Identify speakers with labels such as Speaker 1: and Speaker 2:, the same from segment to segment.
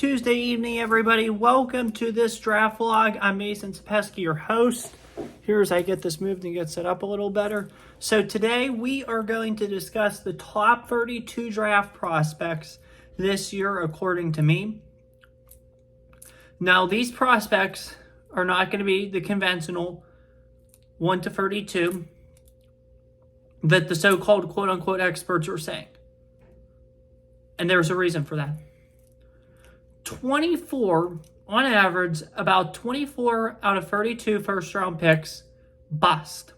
Speaker 1: Tuesday evening, everybody. Welcome to this draft vlog. I'm Mason Sapesky, your host. Here's I get this moved and get set up a little better. So today we are going to discuss the top 32 draft prospects this year, according to me. Now, these prospects are not going to be the conventional 1 to 32 that the so-called quote-unquote experts are saying. And there's a reason for that. 24, on average, about 24 out of 32 first-round picks bust.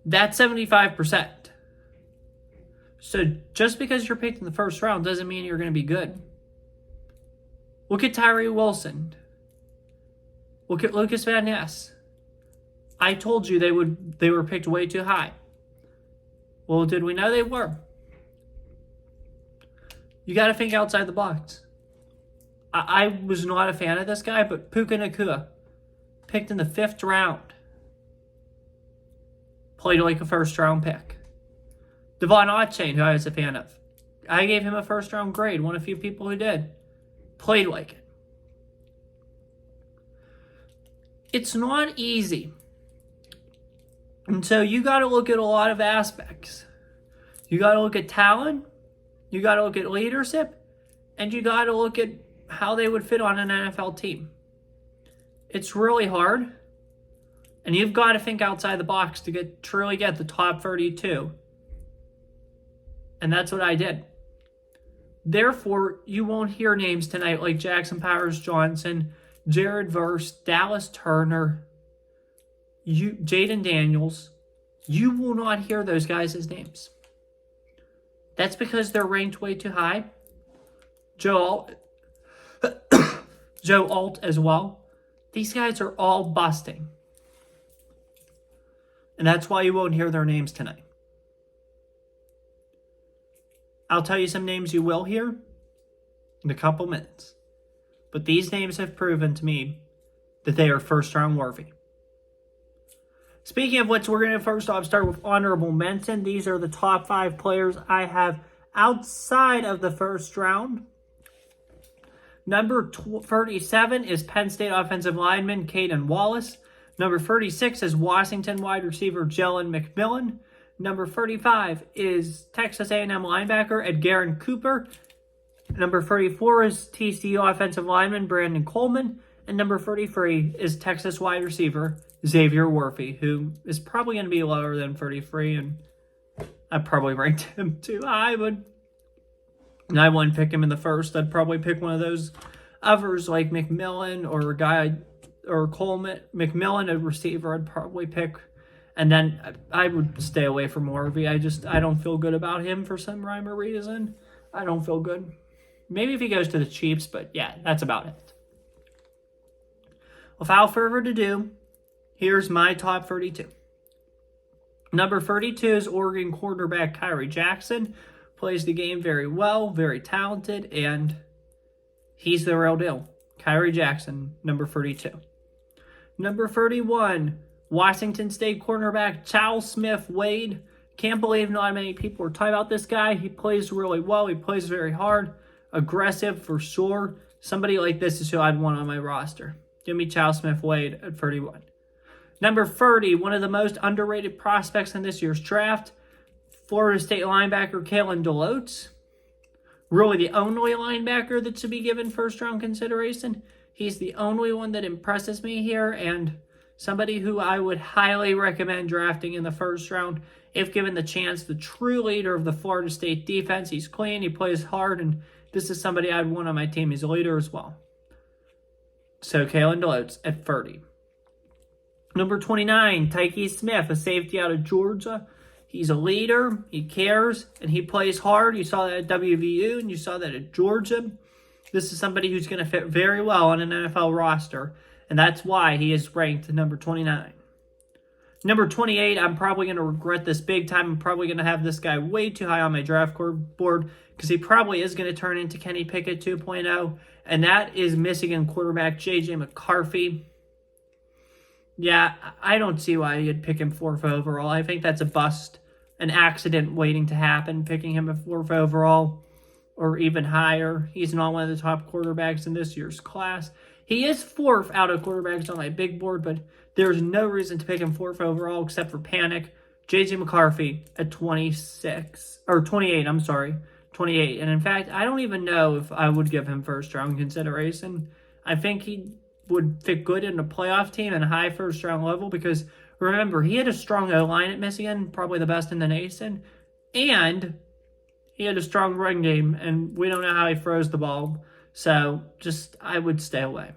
Speaker 1: That's 75%. So just because you're picked in the first round doesn't mean you're going to be good. Look at Tyree Wilson. Look at Lucas Van Ness. I told you they were picked way too high. Well, did we know they were? You got to think outside the box. I was not a fan of this guy, but Puka Nacua, picked in the 5th round, played like a first-round pick. Devon Achane, who I was a fan of, I gave him a first-round grade, one of the few people who did. Played like it. It's not easy. And so you got to look at a lot of aspects. You got to look at talent. You got to look at leadership, and you got to look at how they would fit on an NFL team. It's really hard, and you've got to think outside the box to truly get the top 32. And that's what I did. Therefore, you won't hear names tonight like Jackson Powers Johnson, Jared Verse, Dallas Turner, Jaden Daniels. You will not hear those guys' names. That's because they're ranked way too high. Joe Alt as well. These guys are all busting. And that's why you won't hear their names tonight. I'll tell you some names you will hear in a couple minutes. But these names have proven to me that they are first-round worthy. Speaking of which, we're going to first off start with honorable mention. These are the top 5 players I have outside of the first round. Number 37 is Penn State offensive lineman Caden Wallace. Number 36 is Washington wide receiver Jalen McMillan. Number 35 is Texas A&M linebacker Edgerrin Cooper. Number 34 is TCU offensive lineman Brandon Coleman. And number 33 is Texas wide receiver Xavier Worthy, who is probably going to be lower than 33, and I probably ranked him too high, but I wouldn't pick him in the first. I'd probably pick one of those others like McMillan or a guy, or Coleman. McMillan, a receiver, I'd probably pick, and then I would stay away from Worthy. I don't feel good about him for some rhyme or reason. I don't feel good. Maybe if he goes to the Chiefs, but yeah, that's about it. Without further ado, here's my top 32. Number 32 is Oregon quarterback Kyrie Jackson. Plays the game very well, very talented, and he's the real deal. Kyrie Jackson, number 32. Number 31, Washington State cornerback Charles Smith-Wade. Can't believe not many people are talking about this guy. He plays really well. He plays very hard. Aggressive for sure. Somebody like this is who I'd want on my roster. Give me Charles Smith-Wade at 31. Number 30, one of the most underrated prospects in this year's draft, Florida State linebacker Kalen DeLoach. Really the only linebacker that should be given first-round consideration. He's the only one that impresses me here, and somebody who I would highly recommend drafting in the first round if given the chance. The true leader of the Florida State defense. He's clean, he plays hard, and this is somebody I'd want on my team. He's a leader as well. So Kalen DeLoach at 30. Number 29, Tyke Smith, a safety out of Georgia. He's a leader, he cares, and he plays hard. You saw that at WVU, and you saw that at Georgia. This is somebody who's going to fit very well on an NFL roster, and that's why he is ranked number 29. Number 28, I'm probably going to regret this big time. I'm probably going to have this guy way too high on my draft board because he probably is going to turn into Kenny Pickett 2.0, and that is Michigan quarterback J.J. McCarthy. Yeah, I don't see why you'd pick him 4th overall. I think that's a bust, an accident waiting to happen, picking him at 4th overall. or even higher. He's not one of the top quarterbacks in this year's class. He is 4th out of quarterbacks on my big board, but there's no reason to pick him 4th overall except for panic. J.J. McCarthy at 28, 28. And in fact, I don't even know if I would give him first round consideration. I think he would fit good in a playoff team and a high first round level because remember, he had a strong O-line at Michigan, probably the best in the nation, and he had a strong run game, and we don't know how he throws the ball. So I would stay away.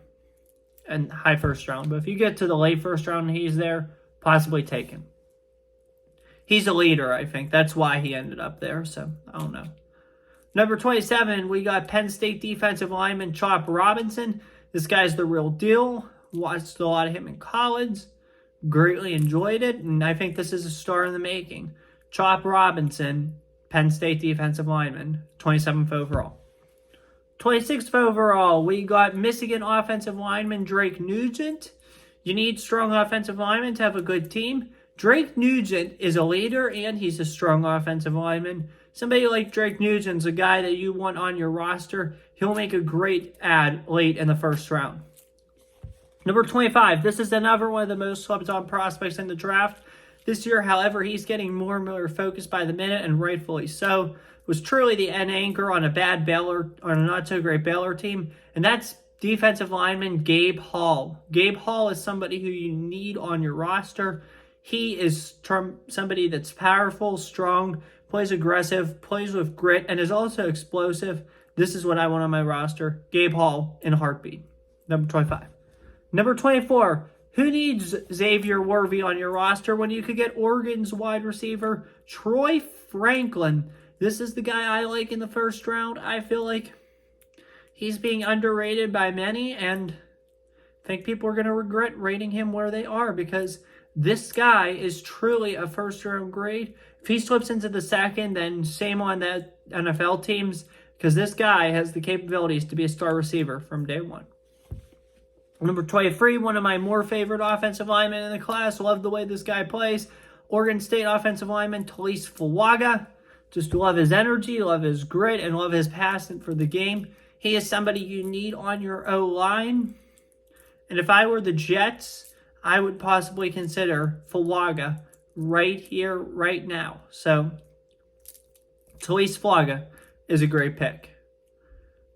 Speaker 1: And high first round. But if you get to the late first round and he's there, possibly take him. He's a leader, I think. That's why he ended up there. So, I don't know. Number 27, we got Penn State defensive lineman Chop Robinson. This guy's the real deal. Watched a lot of him in college. Greatly enjoyed it. And I think this is a star in the making. Chop Robinson, Penn State defensive lineman, 27th overall. 26th overall, we got Michigan offensive lineman Drake Nugent. You need strong offensive linemen to have a good team. Drake Nugent is a leader, and he's a strong offensive lineman. Somebody like Drake Nugent's a guy that you want on your roster. He'll make a great add late in the first round. Number 25, this is another one of the most slept-on prospects in the draft this year. However, he's getting more and more focused by the minute, and rightfully so. Was truly the end anchor on a not-so-great Baylor team, and that's defensive lineman Gabe Hall. Gabe Hall is somebody who you need on your roster. He is somebody that's powerful, strong, plays aggressive, plays with grit, and is also explosive. This is what I want on my roster. Gabe Hall in a heartbeat. Number 25. Number 24. Who needs Xavier Worthy on your roster when you could get Oregon's wide receiver Troy Franklin? This is the guy I like in the first round. I feel like he's being underrated by many, and I think people are going to regret rating him where they are because this guy is truly a first-round grade. If he slips into the second, then shame on that NFL teams because this guy has the capabilities to be a star receiver from day one. Number 23, one of my more favorite offensive linemen in the class. Love the way this guy plays. Oregon State offensive lineman Talise Fuaga. Just love his energy, love his grit, and love his passion for the game. He is somebody you need on your O-line. And if I were the Jets, I would possibly consider Fuaga right here, right now. So, Talise Fuaga is a great pick.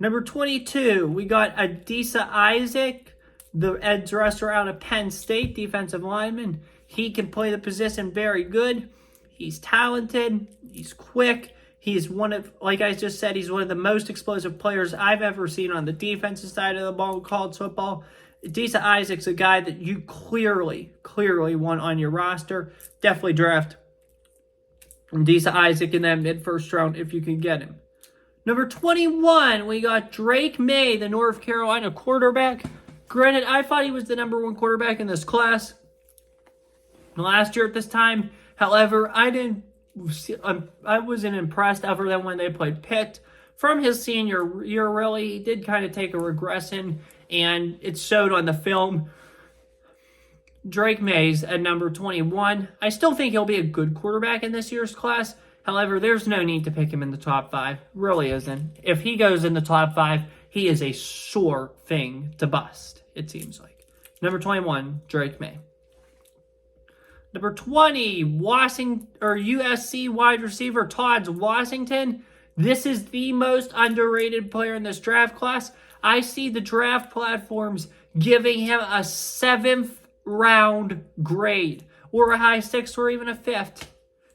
Speaker 1: Number 22, we got Adisa Isaac, the edge rusher out of Penn State, defensive lineman. He can play the position very good. He's talented. He's quick. He's like I just said, he's one of the most explosive players I've ever seen on the defensive side of the ball in college football. Adisa Isaac's a guy that you clearly want on your roster. Definitely draft Adisa Isaac in that mid-first round if you can get him. Number 21, we got Drake May, the North Carolina quarterback. Granted, I thought he was the number 1 quarterback in this class last year at this time. However, I wasn't impressed other than when they played Pitt. From his senior year, really, he did kind of take a regression, and it showed on the film. Drake May's at number 21. I still think he'll be a good quarterback in this year's class. However, there's no need to pick him in the top 5. Really isn't. If he goes in the top 5, he is a sure thing to bust, it seems like. Number 21, Drake May. Number 20, USC wide receiver Todd Washington. This is the most underrated player in this draft class. I see the draft platforms giving him a 7th round grade, or a high 6th, or even a 5th.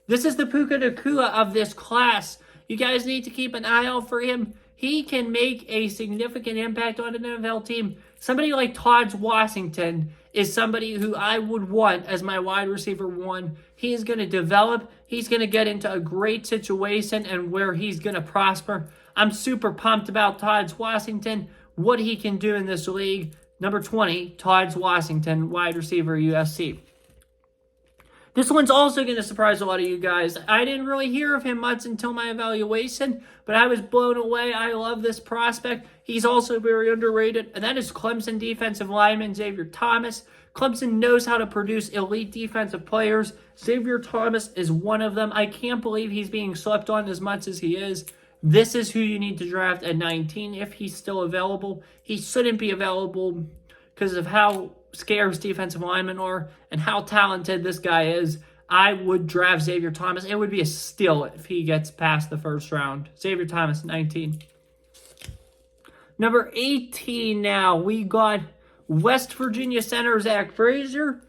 Speaker 1: This is the Puka Nacua of this class. You guys need to keep an eye out for him. He can make a significant impact on an NFL team. Somebody like Todd Washington is somebody who I would want as my wide receiver 1. He is going to develop. He's going to get into a great situation and where he's going to prosper. I'm super pumped about Todd Washington, what he can do in this league. Number 20, Todd Washington, wide receiver, USC. This one's also going to surprise a lot of you guys. I didn't really hear of him much until my evaluation, but I was blown away. I love this prospect. He's also very underrated, and that is Clemson defensive lineman Xavier Thomas. Clemson knows how to produce elite defensive players. Xavier Thomas is one of them. I can't believe he's being slept on as much as he is. This is who you need to draft at 19 if he's still available. He shouldn't be available because of how scarce defensive linemen are and how talented this guy is. I would draft Xavier Thomas. It would be a steal if he gets past the first round. Xavier Thomas, 19. Number 18 now, we got West Virginia center Zach Frazier.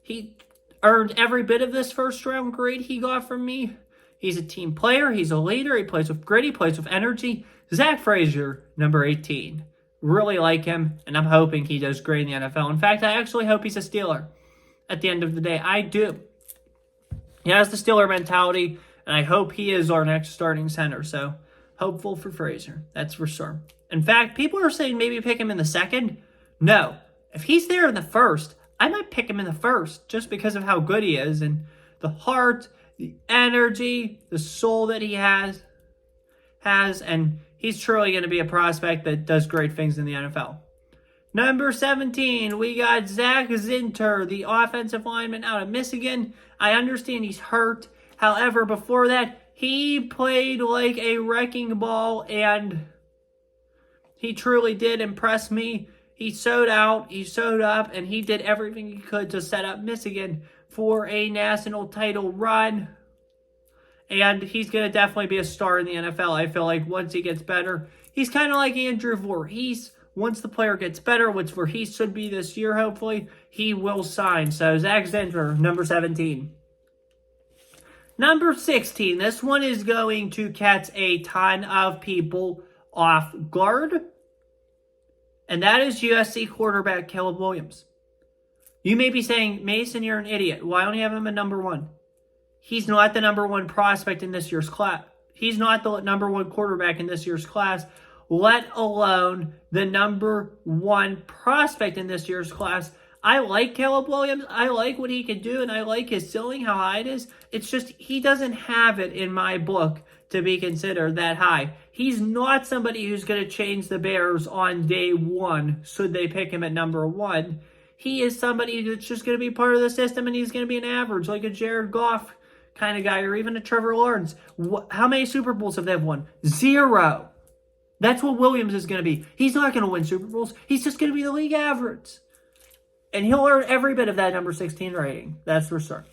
Speaker 1: He earned every bit of this first round grade he got from me. He's a team player. He's a leader. He plays with grit. He plays with energy. Zach Frazier, number 18. Really like him, and I'm hoping he does great in the NFL. In fact, I actually hope he's a Steeler at the end of the day. I do. He has the Steeler mentality, and I hope he is our next starting center. So, hopeful for Frazier. That's for sure. In fact, people are saying maybe pick him in the second. No. If he's there in the first, I might pick him in the first just because of how good he is and the heart, the energy, the soul that he has, and he's truly going to be a prospect that does great things in the NFL. Number 17, we got Zach Zinter, the offensive lineman out of Michigan. I understand he's hurt. However, before that, he played like a wrecking ball, and he truly did impress me. He showed out, he showed up, and he did everything he could to set up Michigan for a national title run. And he's going to definitely be a star in the NFL. I feel like once he gets better, he's kind of like Andrew Voorhees. Once the player gets better, which Voorhees should be this year, hopefully, he will sign. So, Zach Zinter, number 17. Number 16, this one is going to catch a ton of people off guard. And that is USC quarterback Caleb Williams. You may be saying, Mason, you're an idiot. Why don't you have him at number 1? He's not the number 1 prospect in this year's class. He's not the number 1 quarterback in this year's class, let alone the number 1 prospect in this year's class. I like Caleb Williams. I like what he can do, and I like his ceiling, how high it is. It's just he doesn't have it in my book to be considered that high. He's not somebody who's going to change the Bears on day 1 should they pick him at number 1. He is somebody that's just going to be part of the system, and he's going to be an average, like a Jared Goff kind of guy, or even a Trevor Lawrence. How many Super Bowls have they won? 0. That's what Williams is going to be. He's not going to win Super Bowls. He's just going to be the league average. And he'll earn every bit of that number 16 rating. That's for sure.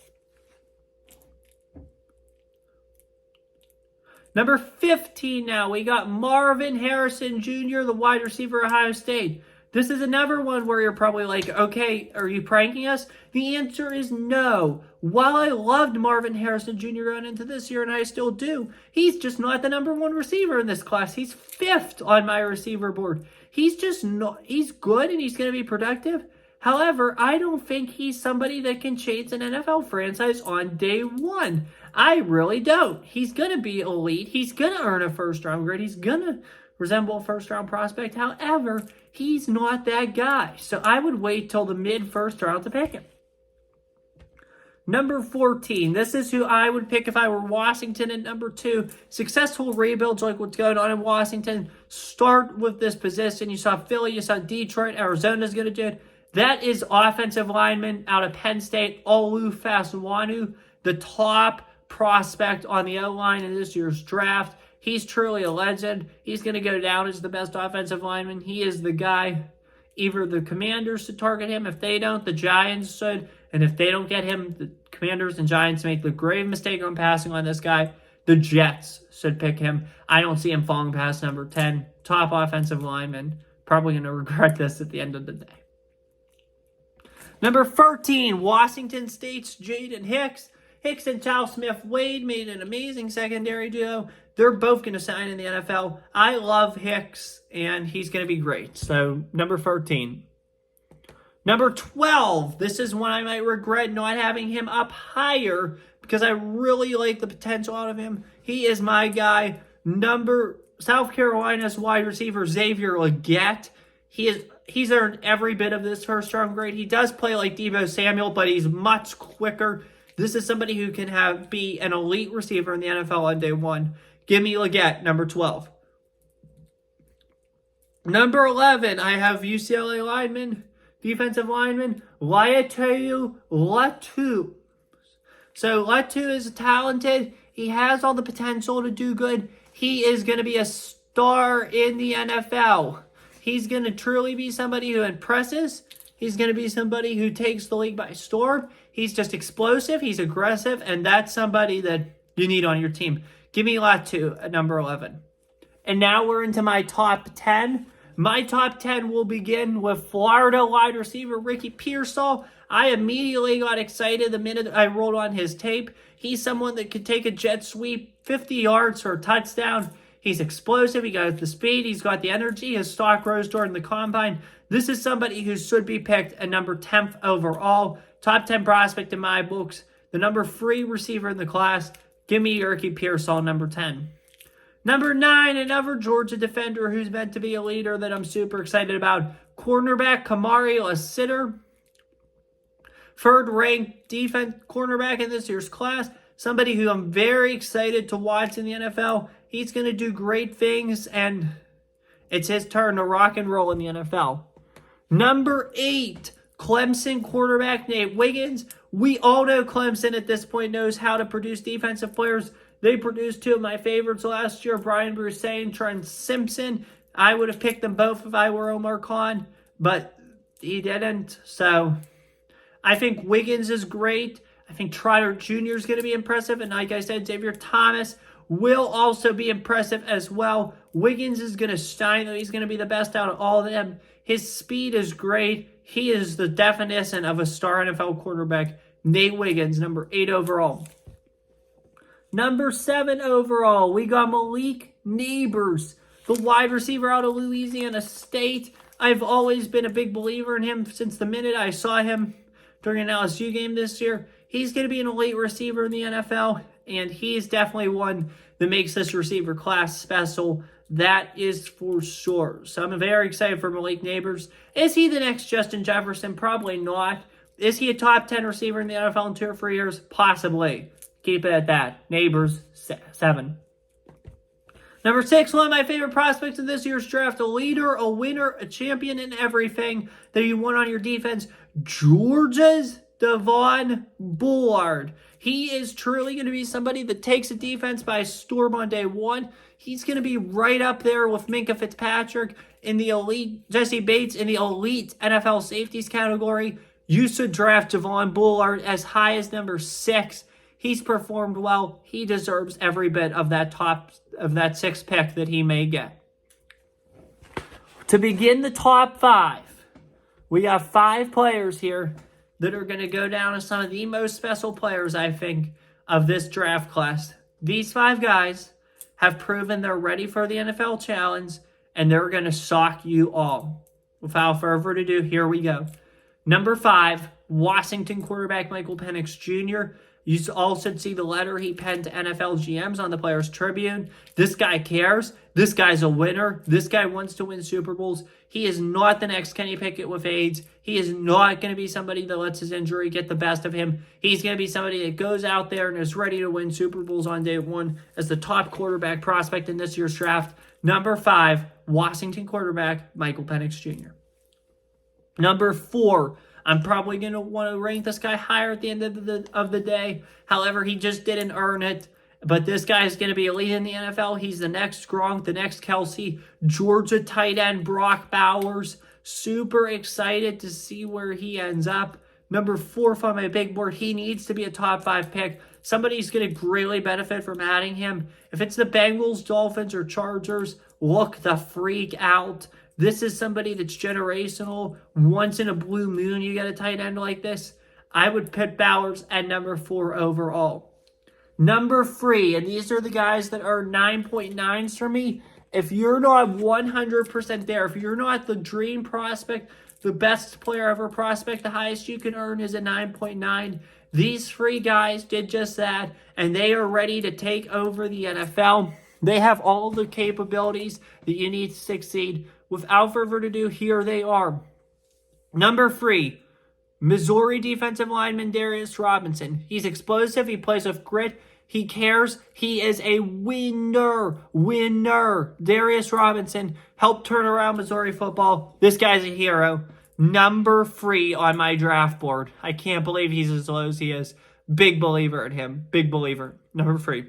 Speaker 1: Number 15 now, we got Marvin Harrison Jr., the wide receiver, Ohio State. This is another one where you're probably like, okay, are you pranking us? The answer is no. While I loved Marvin Harrison Jr. going into this year, and I still do, he's just not the number 1 receiver in this class. He's 5th on my receiver board. He's just not, he's good and he's going to be productive. However, I don't think he's somebody that can change an NFL franchise on day 1. I really don't. He's going to be elite. He's going to earn a first-round grade. He's going to resemble a first-round prospect. However, he's not that guy. So I would wait till the mid-first round to pick him. Number 14. This is who I would pick if I were Washington at number 2. Successful rebuilds like what's going on in Washington start with this position. You saw Philly, you saw Detroit, Arizona's going to do it. That is offensive lineman out of Penn State, Olu Fashanu, the top prospect on the O-line in this year's draft. He's truly a legend. He's going to go down as the best offensive lineman. He is the guy. Either the Commanders should target him. If they don't, the Giants should. And if they don't get him, the Commanders and Giants make the grave mistake on passing on this guy. The Jets should pick him. I don't see him falling past number 10. Top offensive lineman. Probably going to regret this at the end of the day. Number 13, Washington State's Jaden Hicks. Hicks and Charles Smith-Wade made an amazing secondary duo. They're both going to sign in the NFL. I love Hicks, and he's going to be great. So, number 13. Number 12. This is one I might regret not having him up higher because I really like the potential out of him. He is my guy. South Carolina's wide receiver, Xavier Legette. He's earned every bit of this first-round grade. He does play like Deebo Samuel, but he's much quicker. This is somebody who can be an elite receiver in the NFL on day 1. Give me Legette, number 12. Number 11, I have UCLA lineman, defensive lineman, Laiatu Latu. So Latu is talented. He has all the potential to do good. He is going to be a star in the NFL. He's going to truly be somebody who impresses. He's going to be somebody who takes the league by storm. He's just explosive. He's aggressive. And that's somebody that you need on your team. Give me Latu at number 11. And now we're into my top 10. My top 10 will begin with Florida wide receiver Ricky Pearsall. I immediately got excited the minute I rolled on his tape. He's someone that could take a jet sweep 50 yards for a touchdown. He's explosive. He got the speed. He's got the energy. His stock rose during the combine. This is somebody who should be picked at number 10th overall. Top 10 prospect in my books. The number 3 receiver in the class. Give me Ricky Pearsall, number 10. Number 9, another Georgia defender who's meant to be a leader that I'm super excited about. Cornerback Kamari Lassiter. Third-ranked defense cornerback in this year's class. Somebody who I'm very excited to watch in the NFL. He's going to do great things, and it's his turn to rock and roll in the NFL. Number 8, Clemson quarterback Nate Wiggins. We all know Clemson at this point knows how to produce defensive players. They produced 2 of my favorites last year, Brian Broussais and Trent Simpson. I would have picked them both if I were Omar Khan, but he didn't. So I think Wiggins is great. I think Trotter Jr. is going to be impressive. And like I said, Xavier Thomas will also be impressive as well. Wiggins is going to shine, though. He's going to be the best out of all of them. His speed is great. He is the definition of a star NFL quarterback. Nate Wiggins, number 8 overall. Number 7 overall, we got Malik Nabers, the wide receiver out of Louisiana State. I've always been a big believer in him since the minute I saw him during an LSU game this year. He's going to be an elite receiver in the NFL, and he's definitely one that makes this receiver class special. That is for sure. So I'm very excited for Malik Nabers. Is he the next Justin Jefferson? Probably not. Is he a top 10 receiver in the NFL in 2 or 3 years? Possibly. Keep it at that. Nabers, 7. Number 6, one of my favorite prospects in this year's draft. A leader, a winner, a champion in everything that you want on your defense. Georgia's Devon Bullard. He is truly going to be somebody that takes a defense by storm on day 1. He's going to be right up there with Minkah Fitzpatrick in the elite, Jesse Bates in the elite NFL safeties category. You should draft Devon Bullard as high as number 6. He's performed well. He deserves every bit of that 6th pick that he may get. To begin the top 5, we got 5 players here that are going to go down as some of the most special players, I think, of this draft class. These 5 guys have proven they're ready for the NFL challenge, and they're going to shock you all. Without further ado, here we go. Number 5, Washington quarterback Michael Penix Jr. You all should see the letter he penned to NFL GMs on the Players Tribune. This guy cares. This guy's a winner. This guy wants to win Super Bowls. He is not the next Kenny Pickett with AIDS. He is not going to be somebody that lets his injury get the best of him. He's going to be somebody that goes out there and is ready to win Super Bowls on day 1 as the top quarterback prospect in this year's draft. Number 5, Washington quarterback Michael Penix Jr. Number 4, I'm probably going to want to rank this guy higher at the end of the day. However, he just didn't earn it. But this guy is going to be elite in the NFL. He's the next Gronk, the next Kelsey. Georgia tight end Brock Bowers. Super excited to see where he ends up. Number 4 on my big board. He needs to be a top 5 pick. Somebody's going to greatly benefit from adding him. If it's the Bengals, Dolphins, or Chargers, look the freak out. This is somebody that's generational. Once in a blue moon, you get a tight end like this. I would put Bowers at number 4 overall. Number 3, and these are the guys that are 9.9s for me. If you're not 100% there, if you're not the dream prospect, the best player ever prospect, the highest you can earn is a 9.9. These 3 guys did just that, and they are ready to take over the NFL. They have all the capabilities that you need to succeed. Without further ado, here they are. Number 3, Missouri defensive lineman Darius Robinson. He's explosive. He plays with grit. He cares. He is a winner. Darius Robinson helped turn around Missouri football. This guy's a hero. Number 3 on my draft board. I can't believe he's as low as he is. Big believer in him. Big believer. Number 3.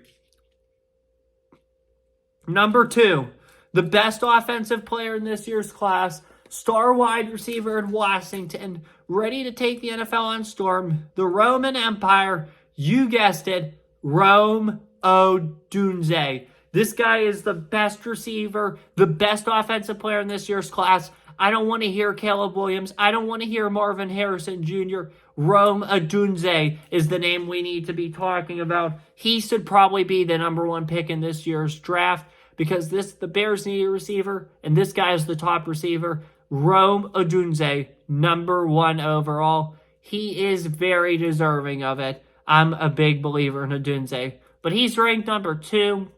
Speaker 1: Number 2, the best offensive player in this year's class, star wide receiver in Washington, ready to take the NFL on storm, the Roman Empire, you guessed it, Rome Odunze. This guy is the best receiver, the best offensive player in this year's class. I don't want to hear Caleb Williams. I don't want to hear Marvin Harrison Jr. Rome Odunze is the name we need to be talking about. He should probably be the number 1 pick in this year's draft because the Bears need a receiver, and this guy is the top receiver. Rome Odunze, number 1 overall. He is very deserving of it. I'm a big believer in Odunze. But he's ranked number 2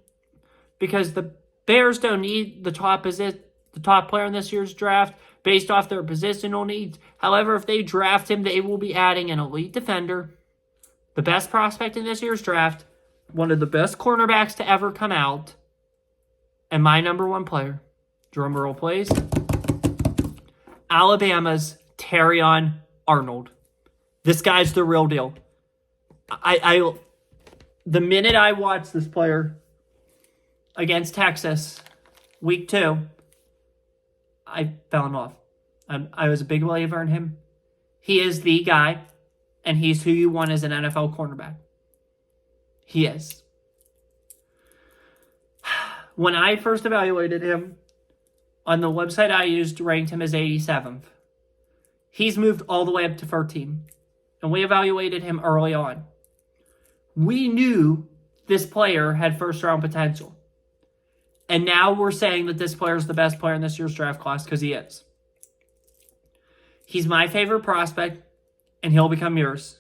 Speaker 1: because the Bears don't need the top player in this year's draft based off their positional needs. However, if they draft him, they will be adding an elite defender, the best prospect in this year's draft, one of the best cornerbacks to ever come out, and my number 1 player, drum roll please, Alabama's Terrion Arnold. This guy's the real deal. The minute I watched this player against Texas, week 2, I fell in love. I was a big believer in him. He is the guy, and he's who you want as an NFL cornerback. He is. When I first evaluated him, on the website I used, ranked him as 87th. He's moved all the way up to 13, and we evaluated him early on. We knew this player had first-round potential. And now we're saying that this player is the best player in this year's draft class because he is. He's my favorite prospect, and he'll become yours.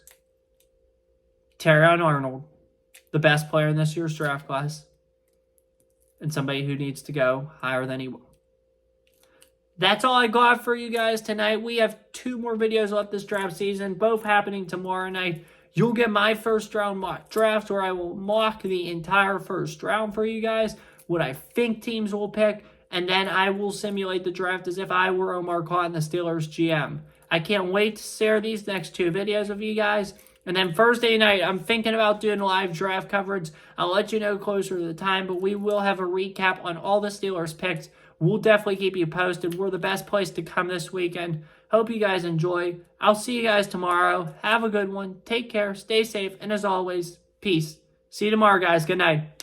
Speaker 1: Terrion Arnold, the best player in this year's draft class, and somebody who needs to go higher than he will. That's all I got for you guys tonight. We have 2 more videos left this draft season, both happening tomorrow night. You'll get my first round mock draft where I will mock the entire first round for you guys, what I think teams will pick, and then I will simulate the draft as if I were Omar Cotton, the Steelers GM. I can't wait to share these next 2 videos with you guys. And then Thursday night, I'm thinking about doing live draft coverage. I'll let you know closer to the time, but we will have a recap on all the Steelers picks. We'll definitely keep you posted. We're the best place to come this weekend. Hope you guys enjoy. I'll see you guys tomorrow. Have a good one. Take care. Stay safe. And as always, peace. See you tomorrow, guys. Good night.